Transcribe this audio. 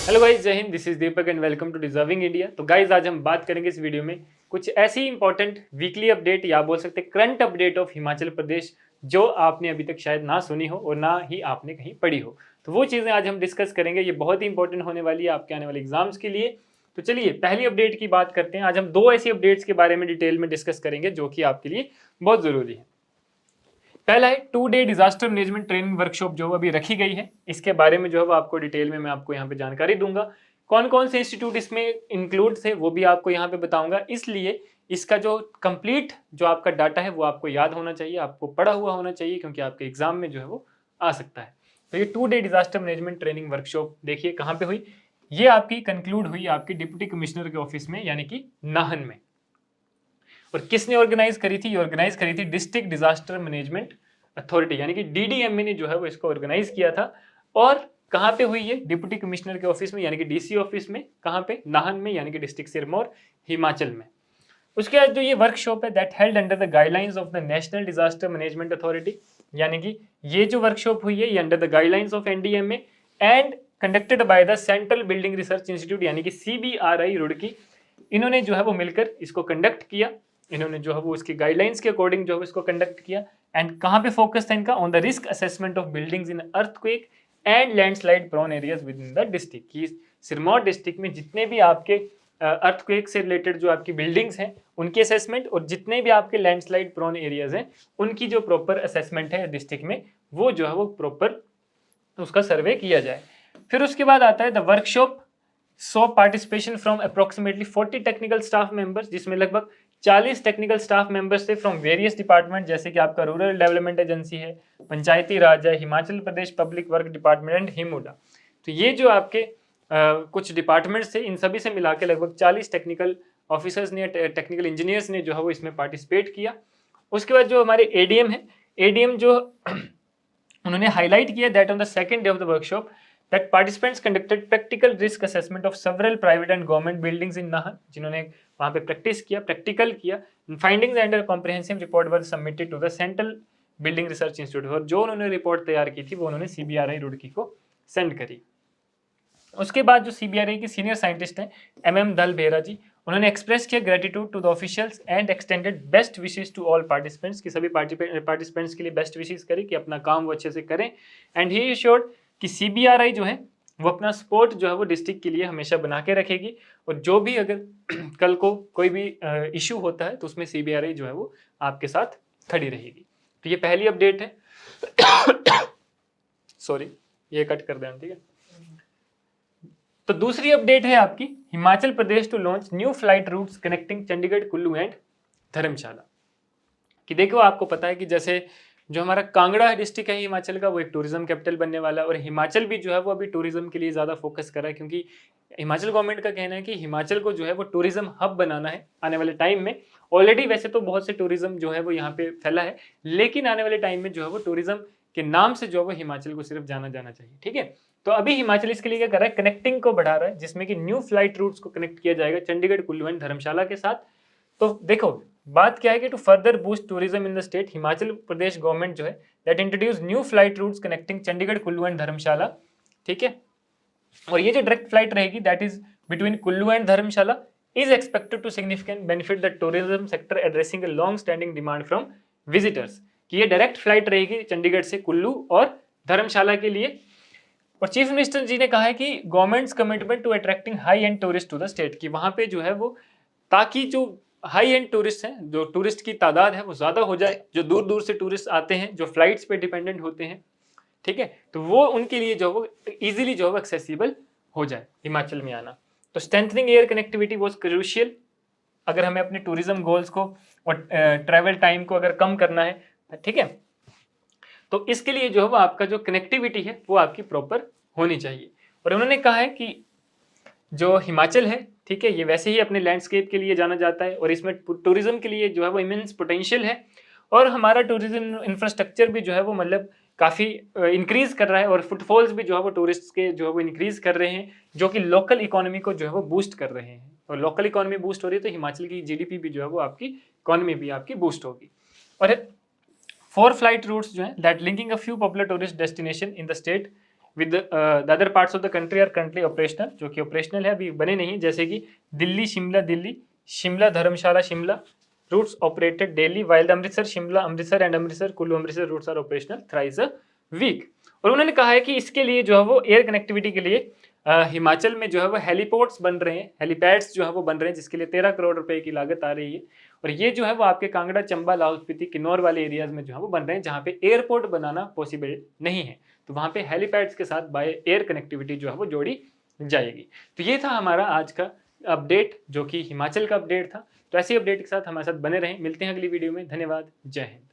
Hello guys, जय हिंद। This is Deepak and welcome to deserving India. तो गाइस, आज हम बात करेंगे इस वीडियो में कुछ ऐसी इंपॉर्टेंट वीकली अपडेट या बोल सकते हैं current update of Himachal Pradesh जो आपने अभी तक शायद ना सुनी हो और ना ही आपने कहीं पढ़ी हो। तो वो चीज़ें आज हम डिस्कस करेंगे। ये बहुत ही इंपॉर्टेंट होने वाली है आपके आने वाले एग्जाम्स के लिए। तो चलिए पहली अपडेट की बात करते हैं। आज हम दो ऐसी अपडेट्स के बारे में डिटेल में डिस्कस करेंगे जो कि आपके लिए बहुत ज़रूरी है। पहला है 2 day disaster management training workshop जो अभी रखी गई है। इसके बारे में जो है आपको डिटेल में मैं आपको यहाँ पे जानकारी दूंगा। कौन कौन से इंस्टीट्यूट इसमें इंक्लूड थे वो भी आपको यहाँ पे बताऊंगा। इसलिए इसका जो कंप्लीट जो आपका डाटा है वो आपको याद होना चाहिए, आपको पढ़ा हुआ होना चाहिए, क्योंकि आपके एग्जाम में जो है वो आ सकता है। तो ये 2 day disaster management training workshop देखिए कहाँ पे हुई। ये आपकी कंक्लूड हुई आपकी डिप्टी कमिश्नर के ऑफिस में, यानी कि नाहन में। और किसने ऑर्गेनाइज करी थी? ये ऑर्गेनाइज करी थी डिस्ट्रिक्ट डिजास्टर मैनेजमेंट अथॉरिटी, यानी कि डीडीएमए ने जो है वो इसको ऑर्गेनाइज किया था। और कहाँ पे हुई है? डिप्टी कमिश्नर के ऑफिस में, यानी कि डीसी ऑफिस में। कहाँ पे? नाहन में, यानी कि डिस्ट्रिक्ट सिरमौर, हिमाचल में। उसके बाद जो ये वर्कशॉप है that held under the guidelines of the national disaster management authority, यानी कि ये जो वर्कशॉप हुई है ये under the guidelines of NDMA and conducted by the central building research institute, यानी कि सीबीआरआई रुड़की। इन्होंने जो है वो मिलकर इसको कंडक्ट किया। इन्होंने जो है वो इसकी गाइडलाइंस के अकॉर्डिंग जो है इसको कंडक्ट किया। एंड कहाँ पे फोकस था इनका? On the risk assessment of buildings in earthquake and landslide prone areas within the district. की सिरमौर डिस्ट्रिक्ट में जितने भी आपके अर्थक्वेक से रिलेटेड जो आपकी बिल्डिंग्स हैं उनकी असेसमेंट, और जितने भी आपके लैंडस्लाइड प्रोन एरियाज हैं उनकी जो प्रॉपर असेसमेंट है डिस्ट्रिक्ट में, वो जो है वो प्रॉपर उसका सर्वे किया जाए। फिर उसके बाद आता है the workshop so participation from approximately 40 technical staff members, जिसमें लगभग 40 टेक्निकल स्टाफ मेंबर्स थे फ्रॉम वेरियस डिपार्टमेंट, जैसे कि आपका रूरल डेवलपमेंट एजेंसी है, पंचायती राज है, Himachal Pradesh public work department and HIMUDA. तो ये जो आपके कुछ डिपार्टमेंट्स थे, इन सभी से मिला के लगभग 40 टेक्निकल ऑफिसर्स ने, टेक्निकल इंजीनियर्स ने जो है वो इसमें पार्टिसिपेट किया। उसके बाद जो हमारे एडीएम है, एडीएम जो उन्होंने हाईलाइट किया that on the second day of the workshop that participants conducted practical risk assessment of several private and government buildings in Nahan, जिन्होंने वहाँ पे प्रैक्टिस किया, प्रैक्टिकल किया। Findings and comprehensive report were submitted to the central building research institute, और जो उन्होंने report तैयार की थी वो उन्होंने सीबीआरआई रुड़की को सेंड करी। उसके बाद जो सीबीआरआई के सीनियर साइंटिस्ट हैं एमएम दल बेहरा जी, उन्होंने एक्सप्रेस किया gratitude to the officials and extended best wishes to all participants, की सभी पार्टिसिपेंट्स के लिए बेस्ट विशेस करें कि अपना काम वो अच्छे से करें। एंड ही एश्योर्ड कि सीबीआरआई जो है वो अपना सपोर्ट जो है वो डिस्ट्रिक्ट के लिए हमेशा बना के रखेगी, और जो भी अगर कल को कोई भी इशू होता है तो उसमें सीबीआरआई जो है वो आपके साथ खड़ी रहेगी। तो ये पहली अपडेट है। सॉरी, ये कट कर दें, ठीक है। तो दूसरी अपडेट है आपकी Himachal Pradesh to launch new flight routes connecting Chandigarh, Kullu and Dharamshala. कि देखो आपको पता है कि जैसे जो हमारा कांगड़ा डिस्ट्रिक्ट है हिमाचल का, वो एक टूरिज्म कैपिटल बनने वाला है, और हिमाचल भी जो है वो अभी टूरिज्म के लिए ज़्यादा फोकस कर रहा है, क्योंकि हिमाचल गवर्नमेंट का कहना है कि हिमाचल को जो है वो टूरिज्म हब बनाना है आने वाले टाइम में। ऑलरेडी वैसे तो बहुत से टूरिज्म जो है वो यहाँ पे फैला है, लेकिन आने वाले टाइम में जो है वो टूरिज्म के नाम से जो है वो हिमाचल को सिर्फ जाना जाना चाहिए, ठीक है। तो अभी हिमाचल इसके लिए क्या कर रहा है? कनेक्टिंग को बढ़ा रहा है, जिसमें कि न्यू फ्लाइट रूट्स को कनेक्ट किया जाएगा चंडीगढ़, कुल्लू एंड धर्मशाला के साथ। तो देखो बात क्या है कि to further boost tourism in the state, Himachal Pradesh government जो है that introduce new flight routes connecting Chandigarh, Kullu and Dharamshala, ठीक है। और ये जो डायरेक्ट फ्लाइट रहेगी that is between Kullu and Dharamshala is expected to significant benefit the tourism sector addressing a long standing demand from visitors. कि ये डायरेक्ट फ्लाइट रहेगी चंडीगढ़ से कुल्लू और धर्मशाला के लिए। और चीफ मिनिस्टर जी ने कहा है कि government's commitment to attracting high end tourist to the state, की वहां पे जो है वो ताकि जो हाई एंड टूरिस्ट हैं, जो टूरिस्ट की तादाद है वो ज़्यादा हो जाए, जो दूर दूर से टूरिस्ट आते हैं, जो फ्लाइट्स पे डिपेंडेंट होते हैं, ठीक है, तो वो उनके लिए जो वो इजीली जो है एक्सेसिबल हो जाए हिमाचल में आना। तो strengthening air connectivity was crucial, अगर हमें अपने टूरिज्म गोल्स को और ट्रैवल टाइम को अगर कम करना है, ठीक है, तो इसके लिए जो है वो आपका जो कनेक्टिविटी है वो आपकी प्रॉपर होनी चाहिए। और उन्होंने कहा है कि जो हिमाचल है, ठीक है, ये वैसे ही अपने लैंडस्केप के लिए जाना जाता है, और इसमें टूरिज्म के लिए जो है वो इमेंस पोटेंशियल है, और हमारा टूरिज्म इंफ्रास्ट्रक्चर भी जो है वो मतलब काफ़ी इंक्रीज कर रहा है, और फुटफॉल्स भी जो है वो टूरिस्ट के जो है वो इंक्रीज कर रहे हैं, जो कि लोकल इकोनॉमी को जो है वो बूस्ट कर रहे हैं। और लोकल इकोनॉमी बूस्ट हो रही है तो हिमाचल की जीडीपी भी जो है वो आपकी इकोनॉमी भी आपकी बूस्ट होगी। और 4 फ्लाइट रूट्स जो है that linking a few popular tourist destination in the state with the other parts of the country are currently operational, जो कि ऑपरेशनल है, अभी बने नहीं, जैसे कि Delhi Delhi, Shimla Dharamshala Shimla routes operated daily, while the Amritsar Shimla Amritsar and Amritsar Kullu Amritsar routes are operational thrice a week. और उन्होंने कहा है कि इसके लिए जो है वो एयर कनेक्टिविटी के लिए हिमाचल में जो है वो हेलीपोर्ट्स बन रहे हैं, हेलीपैड्स जो है वो बन रहे हैं, जिसके लिए 13 करोड़ रुपए की लागत आ रही है। और ये जो है वो आपके कांगड़ा, चंबा, लाहौल स्पीति, किन्नौर वाले एरियाज में जो है वो बन रहे हैं, जहाँ पे एयरपोर्ट बनाना पॉसिबल नहीं है, तो वहाँ पे हेलीपैड्स के साथ बाय एयर कनेक्टिविटी जो है वो जोड़ी जाएगी। तो ये था हमारा आज का अपडेट, जो कि हिमाचल का अपडेट था। तो ऐसी अपडेट के साथ हमारे साथ बने रहें, मिलते हैं अगली वीडियो में। धन्यवाद, जय हिंद।